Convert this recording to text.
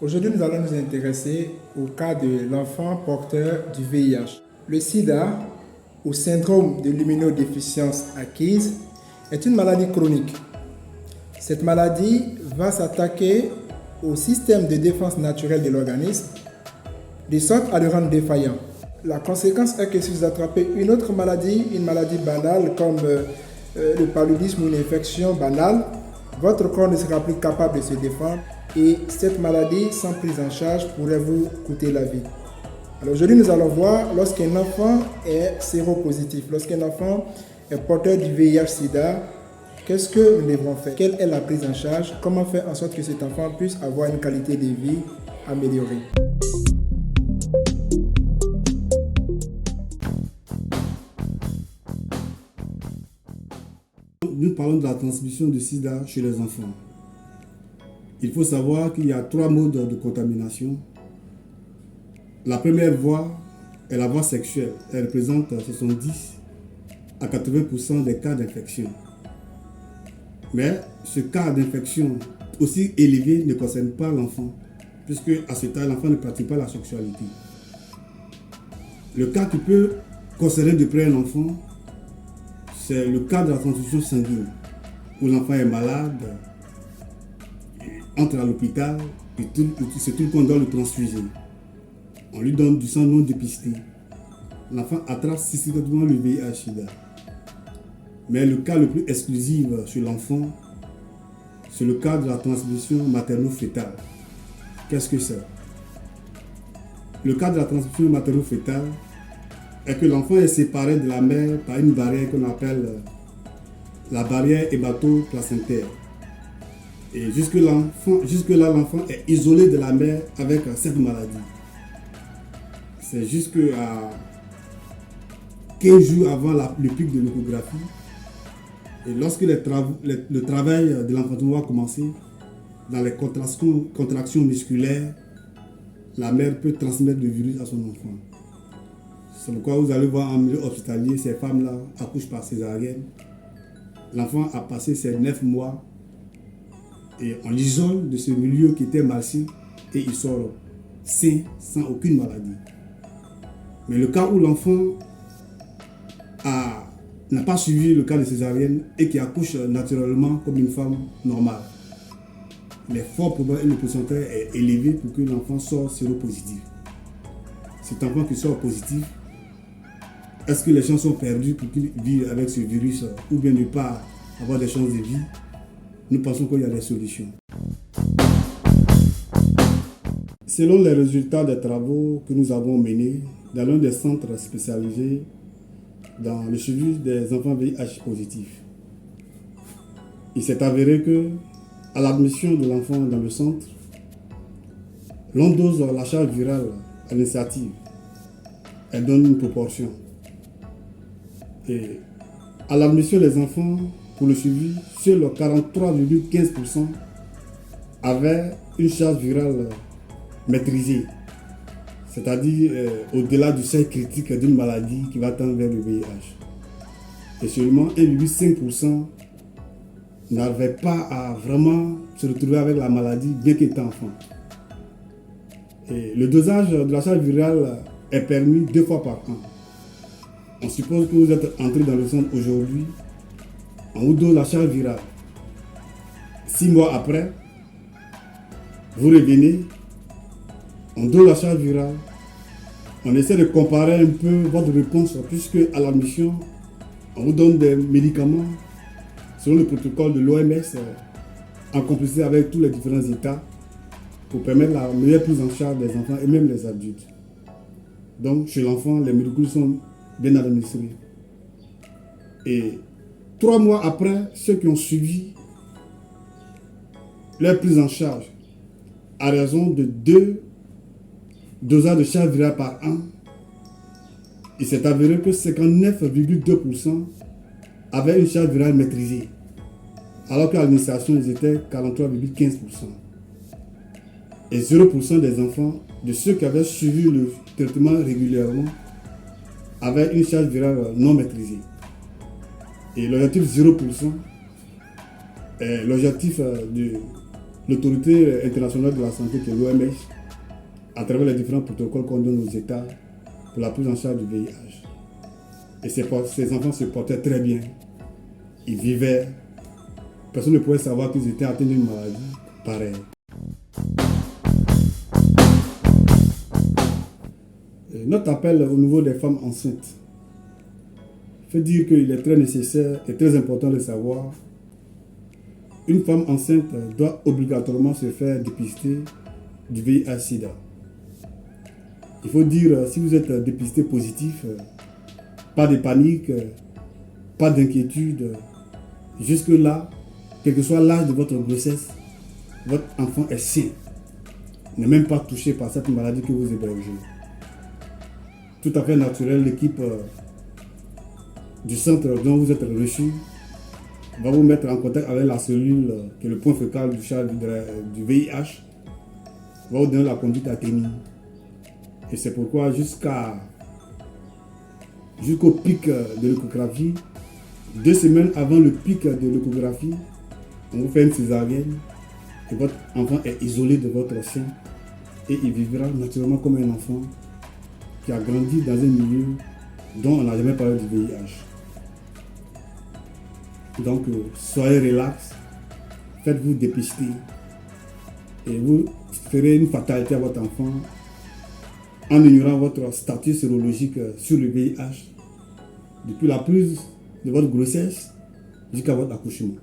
Aujourd'hui, nous allons nous intéresser au cas de l'enfant porteur du VIH. Le sida, ou syndrome de l'immunodéficience acquise, est une maladie chronique. Cette maladie va s'attaquer au système de défense naturelle de l'organisme, de sorte à le rendre défaillant. La conséquence est que si vous attrapez une autre maladie, une maladie banale comme le paludisme ou une infection banale, votre corps ne sera plus capable de se défendre et cette maladie sans prise en charge pourrait vous coûter la vie. Alors aujourd'hui, nous allons voir lorsqu'un enfant est séropositif, lorsqu'un enfant est porteur du VIH-Sida, qu'est-ce que nous devons faire? Quelle est la prise en charge? Comment faire en sorte que cet enfant puisse avoir une qualité de vie améliorée? Nous parlons de la transmission du sida chez les enfants. Il faut savoir qu'il y a 3 modes de contamination. La première voie est la voie sexuelle. Elle représente 70 à 80% des cas d'infection. Mais ce cas d'infection aussi élevé ne concerne pas l'enfant, puisque à ce stade, l'enfant ne pratique pas la sexualité. Le cas qui peut concerner de près un enfant, c'est le cas de la transfusion sanguine, où l'enfant est malade, entre à l'hôpital, et c'est tout qu'on doit le transfuser. On lui donne du sang non dépisté. L'enfant attrape systématiquement le VIH-Sida. Mais le cas le plus exclusif chez l'enfant, c'est le cas de la transmission materno-fétale. Qu'est-ce que c'est? Le cas de la transmission materno-fétale est que l'enfant est séparé de la mère par une barrière qu'on appelle la barrière hémato-placentaire. Et jusque-là, l'enfant est isolé de la mère avec cette maladie. C'est jusqu'à 15 jours avant le pic de l'échographie. Et lorsque le travail de l'enfantement va commencer, dans les contractions musculaires, la mère peut transmettre le virus à son enfant. C'est pourquoi vous allez voir en milieu hospitalier, ces femmes-là accouchent par césarienne. L'enfant a passé ses 9 mois et on l'isole de ce milieu qui était malsain et il sort sain, sans aucune maladie. Mais le cas où l'enfant n'a pas suivi le cas de césarienne et qui accouche naturellement comme une femme normale, les forts probabilités et le pourcentage est élevé pour que l'enfant sorte séropositif. Cet enfant qui sort positif, est-ce que les chances sont perdues pour qu'il vive avec ce virus ou bien ne pas avoir des chances de vie? Nous pensons qu'il y a des solutions. Selon les résultats des travaux que nous avons menés dans l'un des centres spécialisés dans le suivi des enfants VIH positifs, il s'est avéré que à l'admission de l'enfant dans le centre, l'on dose la charge virale à l'initiative. Elle donne une proportion. Et à l'admission des enfants pour le suivi, seuls 43,15% avaient une charge virale maîtrisée, c'est-à-dire au-delà du seuil critique d'une maladie qui va tendre vers le VIH. Et seulement 1,5% n'avaient pas à vraiment se retrouver avec la maladie bien qu'étant enfant. Et le dosage de la charge virale est permis 2 fois par an. On suppose que vous êtes entré dans le centre aujourd'hui, on vous donne la charge virale. 6 mois après, vous revenez, on donne la charge virale. On essaie de comparer un peu votre réponse, puisque à l'admission, on vous donne des médicaments selon le protocole de l'OMS, en complicité avec tous les différents États, pour permettre la meilleure prise en charge des enfants et même des adultes. Donc, chez l'enfant, les médicaments sont bien administrés. Et 3 mois après, ceux qui ont suivi leur prise en charge à raison de 2 dosages de charge virale par an, il s'est avéré que 59,2% avaient une charge virale maîtrisée, alors qu'à l'administration, ils étaient 43,15%. Et 0% des enfants, de ceux qui avaient suivi le traitement régulièrement, avaient une charge virale non maîtrisée. Et l'objectif 0% est l'objectif l'autorité internationale de la santé, qui est l'OMS, à travers les différents protocoles qu'on donne aux États pour la prise en charge du VIH. Et ces enfants se portaient très bien. Ils vivaient. Personne ne pouvait savoir qu'ils étaient atteints d'une maladie pareille. Notre appel au niveau des femmes enceintes fait dire qu'il est très nécessaire et très important de savoir une femme enceinte doit obligatoirement se faire dépister du VIH-Sida. Il faut dire, si vous êtes dépisté positif, pas de panique, pas d'inquiétude. Jusque-là, quel que soit l'âge de votre grossesse, votre enfant est sain. N'est même pas touché par cette maladie que vous hébergez. Tout à fait naturel, l'équipe du centre dont vous êtes reçu va vous mettre en contact avec la cellule qui est le point focal du VIH, va vous donner la conduite à tenir. Et c'est pourquoi jusqu'au pic de l'échographie, 2 semaines avant le pic de l'échographie, on vous fait une césarienne et votre enfant est isolé de votre sein et il vivra naturellement comme un enfant qui a grandi dans un milieu dont on n'a jamais parlé du VIH. Donc, soyez relax, faites-vous dépister et vous ferez une fatalité à votre enfant en ignorant votre statut sérologique sur le VIH depuis la prise de votre grossesse jusqu'à votre accouchement.